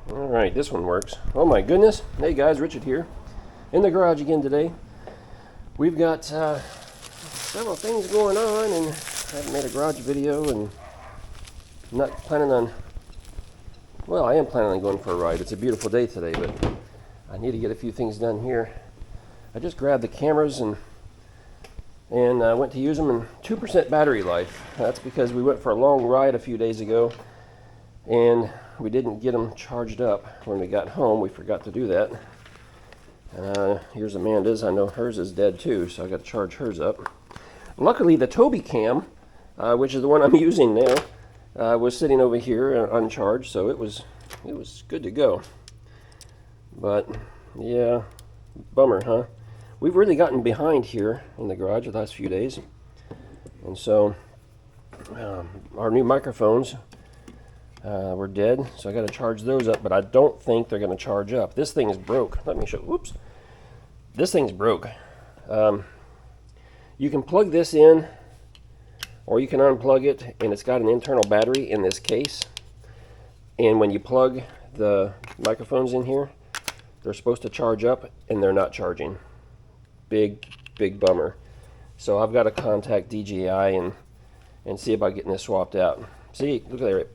Alright, this one works. Oh my goodness. Hey guys, Richard here. In the garage again today. We've got several things going on, and I haven't made a garage video, and I'm not planning on, well, I am planning on going for a ride. It's a beautiful day today, but I need to get a few things done here. I just grabbed the cameras and went to use them, and 2% battery life. That's because we went for a long ride a few days ago, and we didn't get them charged up when we got home. We forgot to do that. Here's Amanda's. I know hers is dead too, so I got to charge hers up. Luckily, the Toby cam, which is the one I'm using now, was sitting over here uncharged, so it was good to go. But yeah, bummer, huh? We've really gotten behind here in the garage the last few days, and so our new microphones were dead, so I got to charge those up, but I don't think they're going to charge up. This thing is broke. Let me show. Whoops. This thing's broke. You can plug this in, or you can unplug it, and it's got an internal battery in this case. And when you plug the microphones in here, they're supposed to charge up, and they're not charging. Big bummer. So I've got to contact DJI and see about getting this swapped out. See, look there.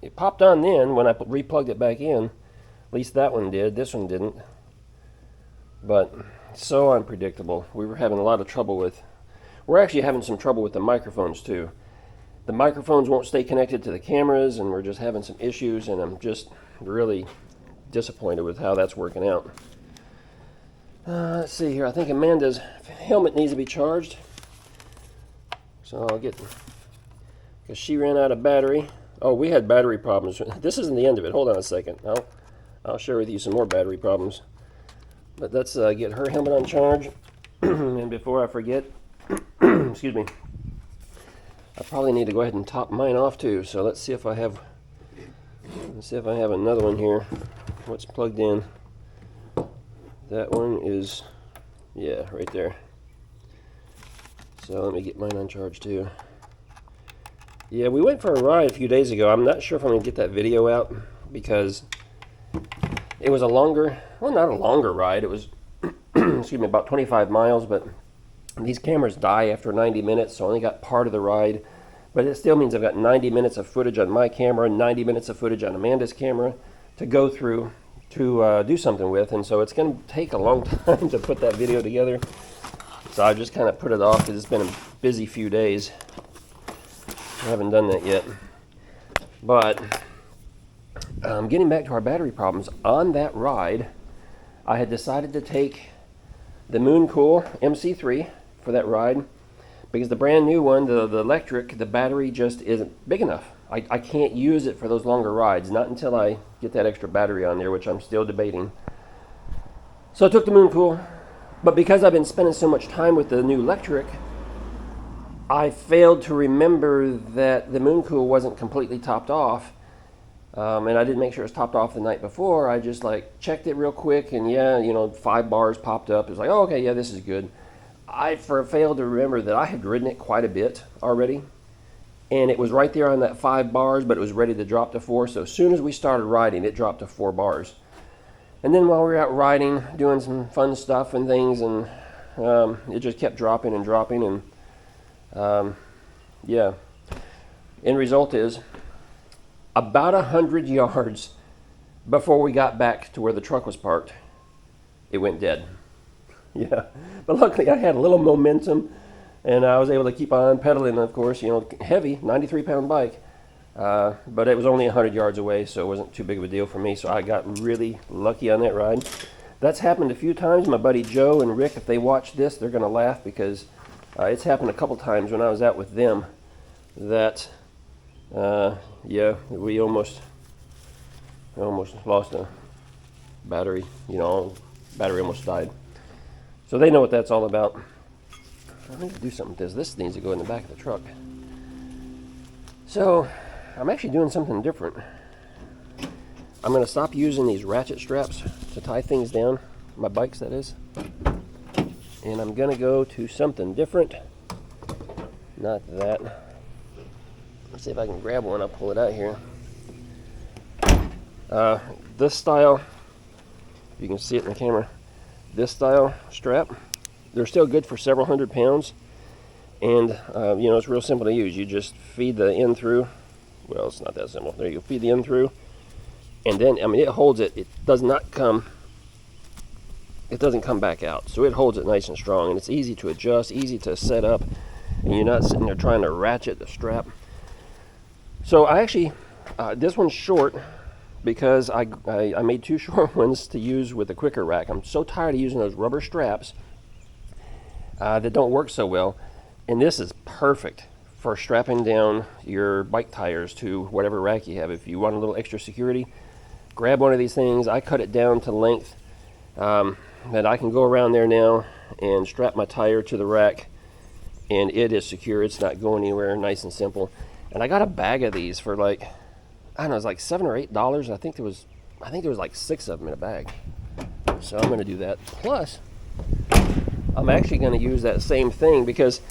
It popped on then when I replugged it back in. At least that one did. This one didn't. But so unpredictable. We were having a lot of trouble with. We're actually having some trouble with the microphones too. The microphones won't stay connected to the cameras, and we're just having some issues, and I'm just really disappointed with how that's working out. Let's see here. I think Amanda's helmet needs to be charged. So I'll get, because she ran out of battery. Oh, we had battery problems. This isn't the end of it. Hold on a second. I'll share with you some more battery problems. But let's get her helmet on charge. And before I forget, excuse me, I probably need to go ahead and top mine off too. So let's see if I have another one here. What's plugged in? That one is, yeah, right there. So let me get mine on charge too. Yeah, we went for a ride a few days ago. I'm not sure if I'm going to get that video out because it was a longer, well, not a longer ride. It was, excuse me, about 25 miles, but these cameras die after 90 minutes, so I only got part of the ride. But it still means I've got 90 minutes of footage on my camera, 90 minutes of footage on Amanda's camera to go through to do something with, and so it's going to take a long time to put that video together. So I just kind of put it off because it's been a busy few days. I haven't done that yet. But getting back to our battery problems, on that ride, I had decided to take the Mooncool MC3 for that ride because the brand new one, the electric, the battery just isn't big enough. I can't use it for those longer rides, not until I get that extra battery on there, which I'm still debating. So I took the Mooncool, but because I've been spending so much time with the new electric, I failed to remember that the Mooncool wasn't completely topped off, and I didn't make sure it was topped off the night before. I just checked it real quick, and yeah, 5 bars popped up. It was like, oh, okay, yeah, this is good. I failed to remember that I had ridden it quite a bit already, and it was right there on that 5 bars, but it was ready to drop to 4. So as soon as we started riding, it dropped to 4 bars. And then while we were out riding, doing some fun stuff and things, and it just kept dropping and dropping, and yeah. End result is about 100 yards before we got back to where the truck was parked, it went dead. Yeah, but luckily I had a little momentum, and I was able to keep on pedaling, of course, heavy, 93-pound bike. But it was only 100 yards away, so it wasn't too big of a deal for me, so I got really lucky on that ride. That's happened a few times. My buddy Joe and Rick, if they watch this, they're going to laugh because it's happened a couple times when I was out with them that, yeah, we almost lost a battery, battery almost died. So they know what that's all about. I need to do something with this. This needs to go in the back of the truck. So I'm actually doing something different. I'm going to stop using these ratchet straps to tie things down, my bikes that is, and I'm going to go to something different. Not that. Let's see if I can grab one. I'll pull it out here. This style, you can see it in the camera, this style strap, they're still good for several hundred pounds. And, you know, it's real simple to use. You just feed the end through. Well, it's not that simple. There you go. Feed the end through. And then, I mean, it holds it. It doesn't come back out. So it holds it nice and strong. And it's easy to adjust, easy to set up. And you're not sitting there trying to ratchet the strap. So I actually, this one's short because I made 2 short ones to use with the quicker rack. I'm so tired of using those rubber straps that don't work so well. And this is perfect for strapping down your bike tires to whatever rack you have. If you want a little extra security, grab one of these things. I cut it down to length that I can go around there now and strap my tire to the rack, and it is secure. It's not going anywhere. Nice and simple. And I got a bag of these for like, I don't know, it's like $7 or $8. I think there was like 6 of them in a bag. So I'm going to do that. Plus, I'm actually going to use that same thing because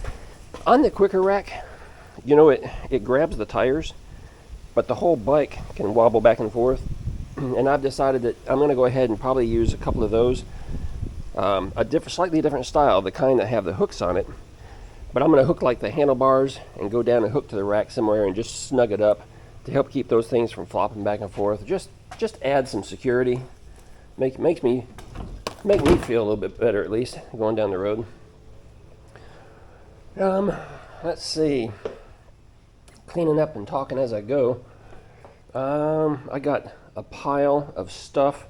on the quicker rack, you know, it grabs the tires, but the whole bike can wobble back and forth. And I've decided that I'm going to go ahead and probably use a couple of those, slightly different style, the kind that have the hooks on it. But I'm going to hook like the handlebars and go down and hook to the rack somewhere and just snug it up to help keep those things from flopping back and forth. Just add some security. Make me feel a little bit better, at least going down the road. Let's see. Cleaning up and talking as I go. I got a pile of stuff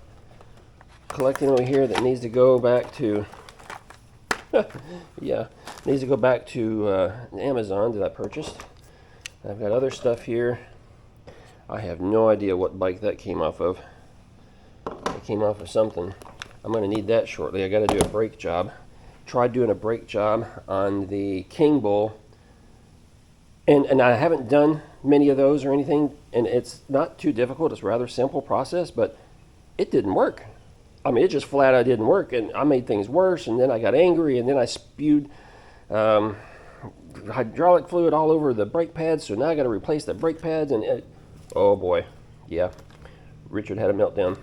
collecting over here that needs to go back to needs to go back to Amazon that I purchased. I've got other stuff here. I have no idea what bike that came off of. It came off of something. I'm going to need that shortly. I got to do a brake job. Tried doing a brake job on the King Bull, and I haven't done many of those or anything, and it's not too difficult. It's a rather simple process, but it didn't work. I mean, it just flat out didn't work, and I made things worse, and then I got angry, and then I spewed hydraulic fluid all over the brake pads, so now I got to replace the brake pads, and oh boy, yeah, Richard had a meltdown.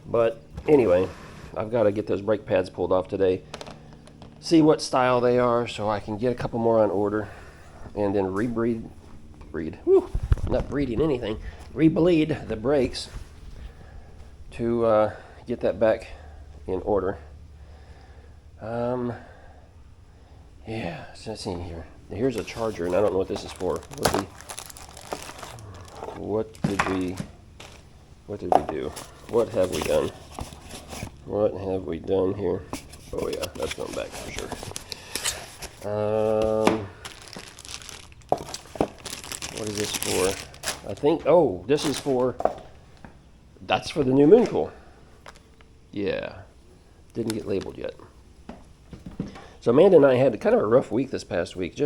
But anyway, I've got to get those brake pads pulled off today, see what style they are, so I can get a couple more on order, and then rebleed the brakes to get that back in order. Yeah, so let's see here. Here's a charger, and I don't know what this is for. What did we do? What have we done? What have we done here? Oh yeah, that's going back for sure. What is this for? I think, oh, this is for, that's for the new moon cool. Yeah, didn't get labeled yet. So Amanda and I had kind of a rough week this past week.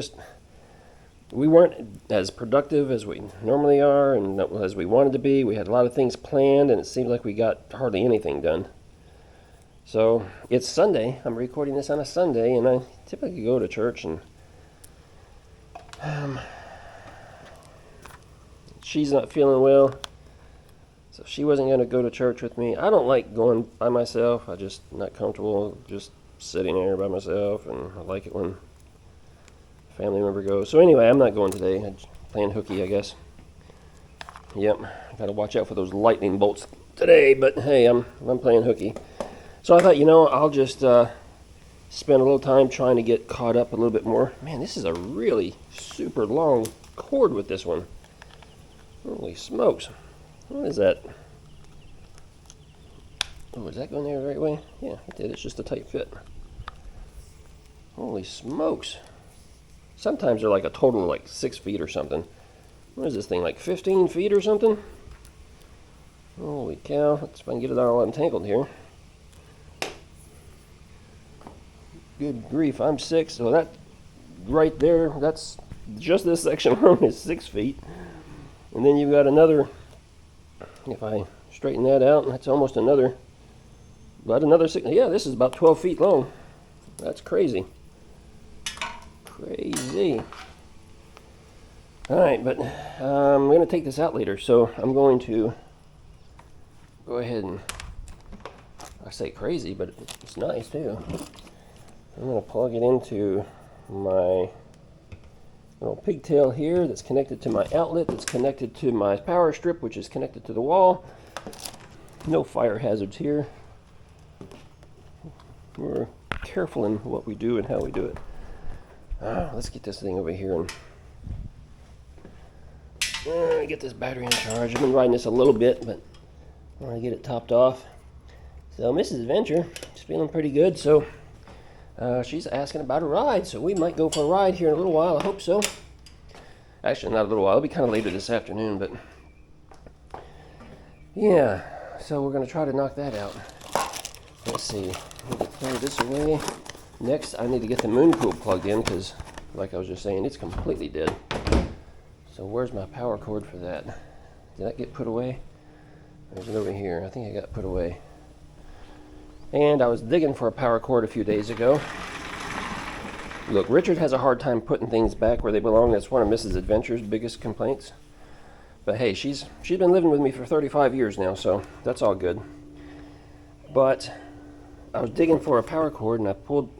We weren't as productive as we normally are and as we wanted to be. We had a lot of things planned, and it seemed like we got hardly anything done. So it's Sunday. I'm recording this on a Sunday, and I typically go to church, and she's not feeling well, so she wasn't going to go to church with me. I don't like going by myself. I'm just not comfortable just sitting there by myself, and I like it when a family member goes. So anyway, I'm not going today. I'm playing hooky, I guess. Yep, got to watch out for those lightning bolts today, but hey, I'm playing hooky. So I thought, I'll just spend a little time trying to get caught up a little bit more. Man, this is a really super long cord with this one. Holy smokes. What is that? Oh, is that going there the right way? Yeah, it did. It's just a tight fit. Holy smokes. Sometimes they're like a total of like 6 feet or something. What is this thing, like 15 feet or something? Holy cow. Let's see if I can get it all untangled here. Good grief, I'm 6. So that right there, that's just this section alone is 6 feet. And then you've got another, if I straighten that out, that's almost about another 6. Yeah, this is about 12 feet long. That's crazy. Crazy. All right, but I'm going to take this out later, so I'm going to go ahead and, I say crazy, but it's nice too. I'm going to plug it into my little pigtail here that's connected to my outlet, that's connected to my power strip, which is connected to the wall. No fire hazards here. We're careful in what we do and how we do it. Let's get this thing over here and get this battery in charge. I've been riding this a little bit, but I want to get it topped off. So Mrs. Adventure is feeling pretty good, so she's asking about a ride, so we might go for a ride here in a little while. I hope so. Actually, not a little while. It'll be kind of later this afternoon, but yeah. So we're going to try to knock that out. Let's see. I need to throw this away. Next, I need to get the moon pool plugged in because, like I was just saying, it's completely dead. So where's my power cord for that? Did that get put away? Or is it over here? I think I got put away. And I was digging for a power cord a few days ago. Look, Richard has a hard time putting things back where they belong. That's one of Mrs. Adventure's biggest complaints. But hey, she's been living with me for 35 years now, so that's all good. But I was digging for a power cord and I pulled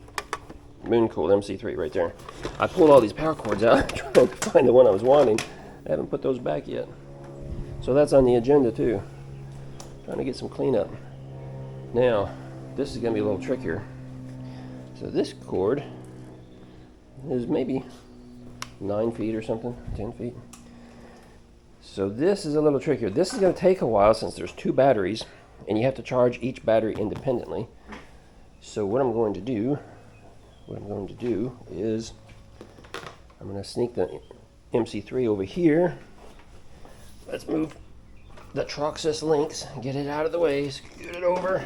Moon Cool MC3 right there. I pulled all these power cords out trying to find the one I was wanting. I haven't put those back yet. So that's on the agenda too. Trying to get some cleanup. Now, this is going to be a little trickier. So this cord is maybe 9 feet or something, 10 feet. So this is a little trickier. This is going to take a while since there's 2 batteries and you have to charge each battery independently. So what I'm going to do is I'm going to sneak the MC3 over here. Let's move the Troxus links, get it out of the way, scoot it over.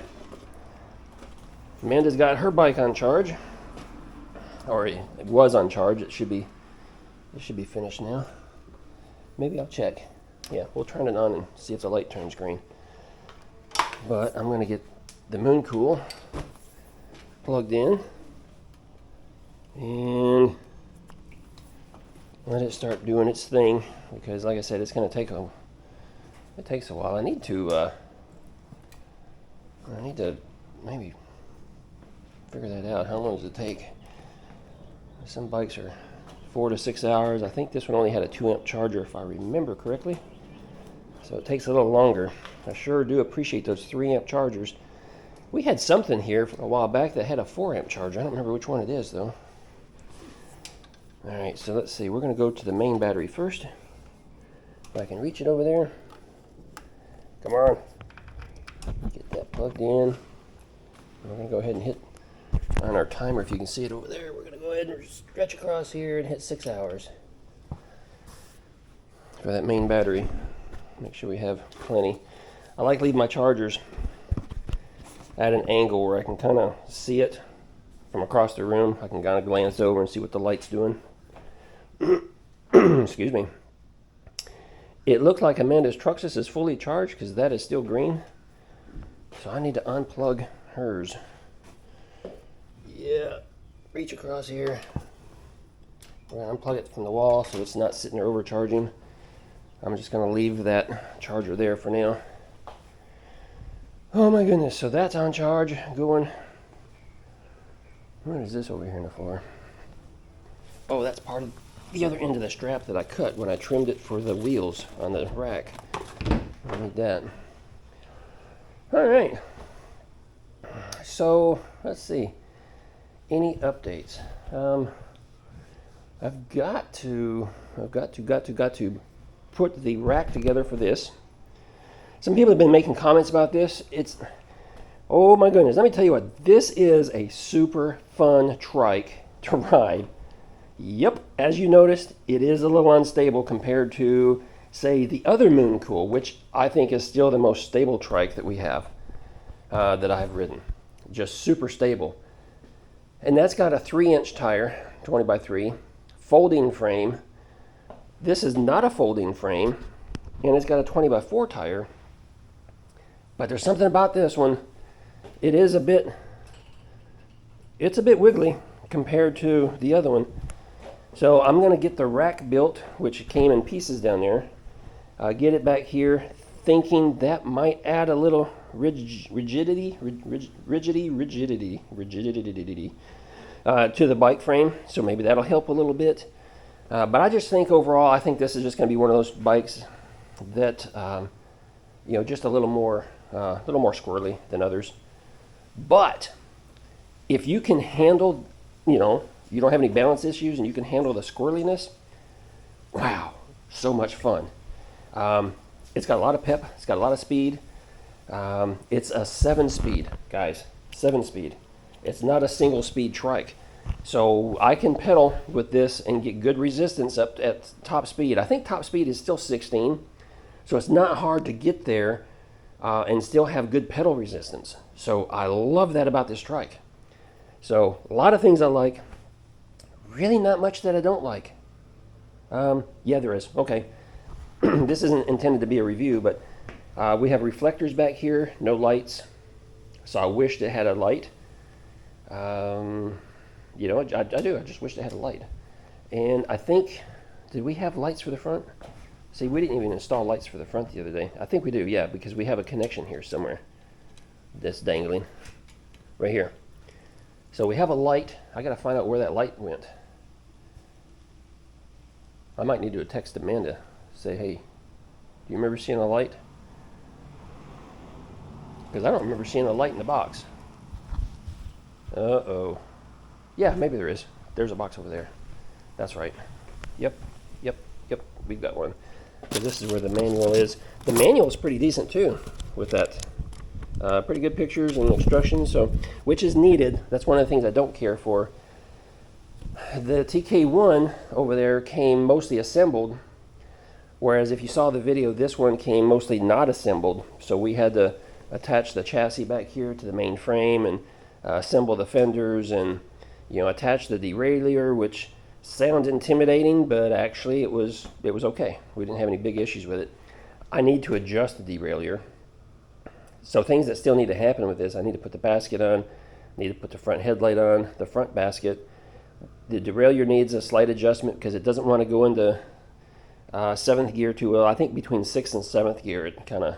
Amanda's got her bike on charge, or it was on charge. It should be finished now. Maybe I'll check. Yeah, we'll turn it on and see if the light turns green. But I'm going to get the Moon Cool plugged in and let it start doing its thing, because like I said, it's going to take it takes a while. I need to maybe figure that out. How long does it take? Some bikes are 4 to 6 hours. I think this one only had a 2-amp charger if I remember correctly. So it takes a little longer. I sure do appreciate those 3-amp chargers. We had something here a while back that had a 4-amp charger. I don't remember which one it is though. Alright, so let's see. We're going to go to the main battery first. If I can reach it over there. Come on. Get that plugged in. We're going to go ahead and hit on our timer. If you can see it over there, we're going to go ahead and stretch across here and hit 6 hours for that main battery. Make sure we have plenty. I like leaving my chargers at an angle where I can kind of see it from across the room. I can kind of glance over and see what the light's doing. Excuse me. It looks like Amanda's Truxus is fully charged because that is still green. So I need to unplug hers. Yeah, reach across here. We're going to unplug it from the wall so it's not sitting there overcharging. I'm just going to leave that charger there for now. Oh my goodness, so that's on charge, going. What is this over here on the floor? Oh, that's part of the other end of the strap that I cut when I trimmed it for the wheels on the rack. I need that. Alright. So, let's see. Any updates? I've got to put the rack together for this. Some people have been making comments about this. Oh my goodness, let me tell you what, this is a super fun trike to ride. Yep, as you noticed, it is a little unstable compared to, say, the other Moon Cool, which I think is still the most stable trike that we have, that I've ridden. Just super stable. And that's got a 3-inch tire, 20 by 3, folding frame. This is not a folding frame, and it's got a 20 by 4 tire. But there's something about this one. It's a bit wiggly compared to the other one. So I'm going to get the rack built, which came in pieces down there. Get it back here, thinking that might add a little rigidity to the bike frame. So maybe that'll help a little bit. But I just think overall, I think this is just going to be one of those bikes that, just a little more squirrely than others. But if you can handle, you don't have any balance issues and you can handle the squirreliness, wow, so much fun. It's got a lot of pep. It's got a lot of speed. It's a 7-speed, guys. 7-speed. It's not a single-speed trike. So I can pedal with this and get good resistance up at top speed. I think top speed is still 16. So it's not hard to get there and still have good pedal resistance. So I love that about this trike. So a lot of things I like. Really not much that I don't like. Yeah, there is. Okay. This isn't intended to be a review, but we have reflectors back here, no lights. So I wished it had a light. I do. I just wished it had a light. And I think, did we have lights for the front? See, we didn't even install lights for the front the other day. I think we do, yeah, because we have a connection here somewhere that's dangling right here. So we have a light. I got to find out where that light went. I might need to text Amanda. Say, hey, do you remember seeing a light? Because I don't remember seeing a light in the box. Uh-oh. Yeah, maybe there is. There's a box over there. That's right. Yep. We've got one. So this is where the manual is. The manual is pretty decent too, with that. Pretty good pictures and instructions, so which is needed. That's one of the things I don't care for. The TK1 over there came mostly assembled, whereas if you saw the video, this one came mostly not assembled. So we had to attach the chassis back here to the main frame and assemble the fenders and attach the derailleur, which sounds intimidating, but actually it was okay. We didn't have any big issues with it. I need to adjust the derailleur. So things that still need to happen with this, I need to put the basket on, need to put the front headlight on, the front basket. The derailleur needs a slight adjustment because it doesn't want to go into 7th gear too well. I think between 6th and 7th gear it kind of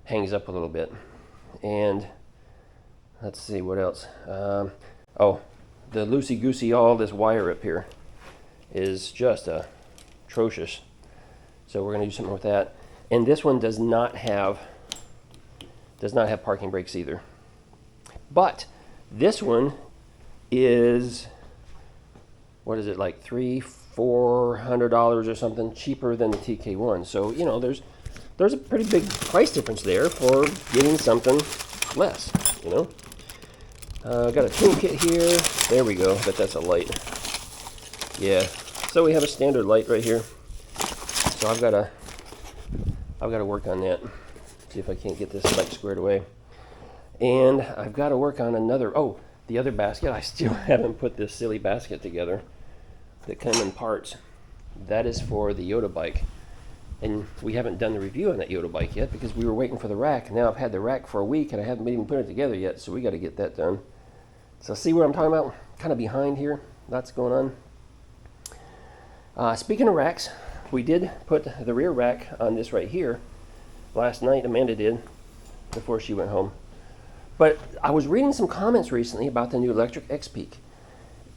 hangs up a little bit. And let's see what else. The loosey-goosey, all this wire up here is just atrocious. So we're going to do something with that. And this one does not have parking brakes either. But this one is, what is it, like $300-400 or something cheaper than the TK1. So there's a pretty big price difference there for getting something less. Got a toolkit here. There we go. Bet that's a light. Yeah. So we have a standard light right here. So I've got to work on that. See if I can't get this light squared away. And I've got to work on the other basket. I still haven't put this silly basket together that come in parts. That is for the Yoda bike. And we haven't done the review on that Yoda bike yet because we were waiting for the rack. Now I've had the rack for a week and I haven't even put it together yet, so we got to get that done. So see what I'm talking about? Kind of behind here. Lots going on. Speaking of racks, we did put the rear rack on this right here. Last night, Amanda did, before she went home. But I was reading some comments recently about the new electric X-Peak.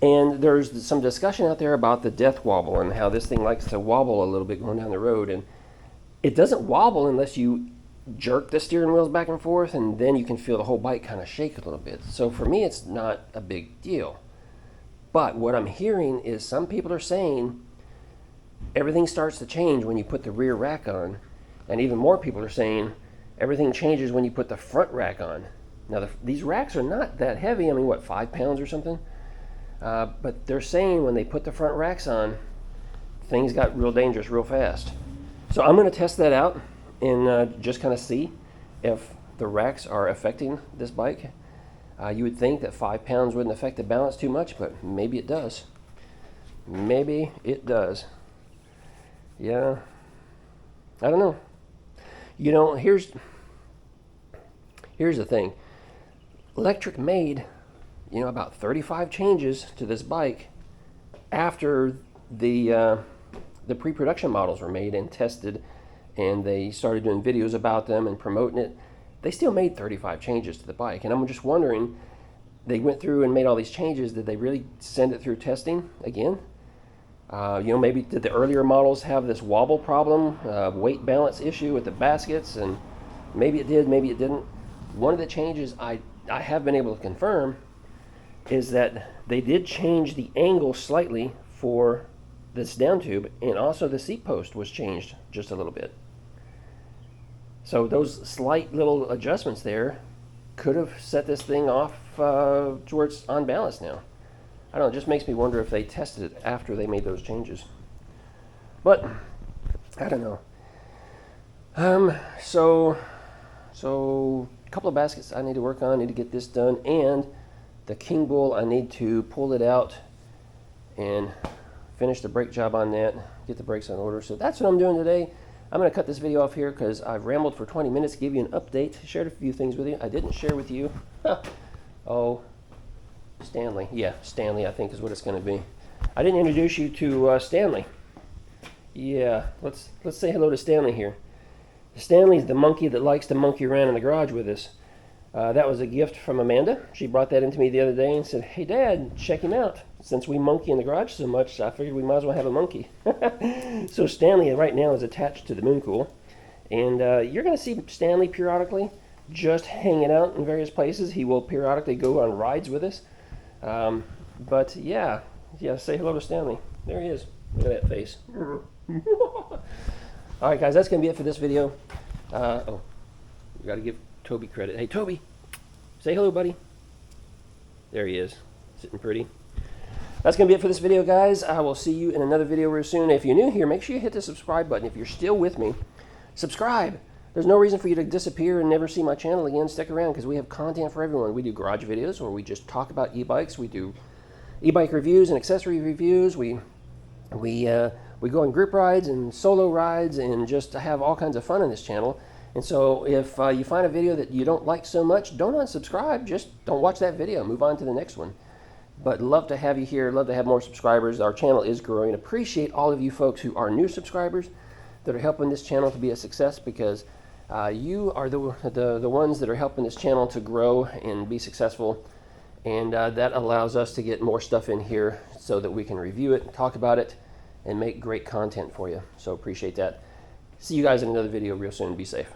And there's some discussion out there about the death wobble and how this thing likes to wobble a little bit going down the road. And it doesn't wobble unless you jerk the steering wheels back and forth, and then you can feel the whole bike kind of shake a little bit. So for me, it's not a big deal. But what I'm hearing is some people are saying everything starts to change when you put the rear rack on. And even more people are saying everything changes when you put the front rack on. Now, these racks are not that heavy. I mean, what, 5 pounds or something? But they're saying when they put the front racks on, things got real dangerous real fast. So I'm going to test that out and just kind of see if the racks are affecting this bike. You would think that 5 pounds wouldn't affect the balance too much, but maybe it does. Maybe it does. Yeah. I don't know. Here's the thing. Electric made, about 35 changes to this bike after the pre-production models were made and tested and they started doing videos about them and promoting it, they still made 35 changes to the bike. And I'm just wondering, they went through and made all these changes. Did they really send it through testing again? You know, maybe did the earlier models have this wobble problem, weight balance issue with the baskets? And maybe it did, maybe it didn't. One of the changes I have been able to confirm is that they did change the angle slightly for this down tube, and also the seat post was changed just a little bit. So those slight little adjustments there could have set this thing off towards on balance now. I don't know, it just makes me wonder if they tested it after they made those changes. But I don't know. So a couple of baskets I need to work on. I need to get this done, and the King Bull, I need to pull it out and finish the brake job on that, get the brakes on order. So that's what I'm doing today. I'm going to cut this video off here because I've rambled for 20 minutes, give you an update, shared a few things with you. I didn't share with you. Oh, Stanley. Yeah, Stanley, I think is what it's going to be. I didn't introduce you to Stanley. Yeah, let's say hello to Stanley here. Stanley's the monkey that likes to monkey around in the garage with us. That was a gift from Amanda. She brought that into me the other day and said, "Hey, Dad, check him out. Since we monkey in the garage so much, I figured we might as well have a monkey." So Stanley right now is attached to the Mooncool. And you're going to see Stanley periodically just hanging out in various places. He will periodically go on rides with us. But yeah, say hello to Stanley. There he is. Look at that face. All right, guys, that's going to be it for this video. We got to give Toby credit. Hey, Toby, say hello, buddy. There he is, sitting pretty. That's going to be it for this video, guys. I will see you in another video real soon. If you're new here, make sure you hit the subscribe button. If you're still with me, subscribe. There's no reason for you to disappear and never see my channel again. Stick around because we have content for everyone. We do garage videos where we just talk about e-bikes. We do e-bike reviews and accessory reviews. We go on group rides and solo rides and just have all kinds of fun on this channel. And so if you find a video that you don't like so much, don't unsubscribe. Just don't watch that video. Move on to the next one. But love to have you here. Love to have more subscribers. Our channel is growing. Appreciate all of you folks who are new subscribers that are helping this channel to be a success, because you are the ones that are helping this channel to grow and be successful. And that allows us to get more stuff in here so that we can review it, talk about it, and make great content for you. So appreciate that. See you guys in another video real soon. Be safe.